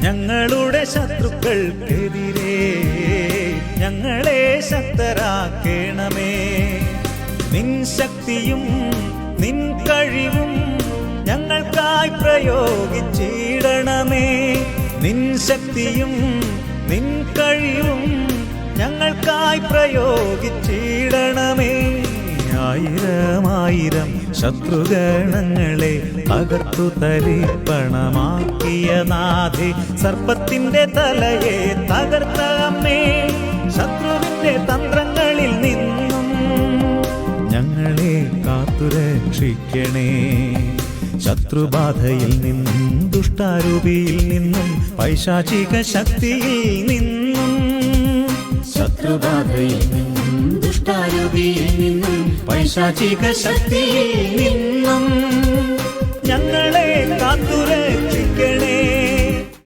ഞങ്ങളുടെ ശത്രുക്കൾക്കെതിരെ ഞങ്ങളെ ശക്തരാക്കേണമേ. നിൻ ശക്തിയും നിൻ കഴിവും ഞങ്ങൾക്കായി പ്രയോഗിച്ചിടണമേ. നിൻ ശക്തിയും നിൻ കഴിവും ഞങ്ങൾക്കായി പ്രയോഗിച്ചിടണമേ. ആയിരം ആയിരം ശത്രുഗണങ്ങളെ തകർത്തു തരിപ്പണമാക്കിയ നാഥേ, സർപ്പത്തിന്റെ തലയെ തകർത്ത അമ്മേ, ശത്രുവിന്റെ തന്ത്രങ്ങളിൽ നിന്നും ഞങ്ങളെ കാത്തുരക്ഷിക്കണേ. ശത്രുബാധയിൽ നിന്നും ദുഷ്ടാരൂപിയിൽ നിന്നും പൈശാചിക ശക്തിയിൽ നിന്നും, ശത്രുബാധയിൽ നിന്നും ദുഷ്ടാരൂപിയിൽ നിന്നും പൈശാചിക ശക്തിയിൽ നിന്നും ഞങ്ങളെ കാത്തുരക്ഷിക്കണേ.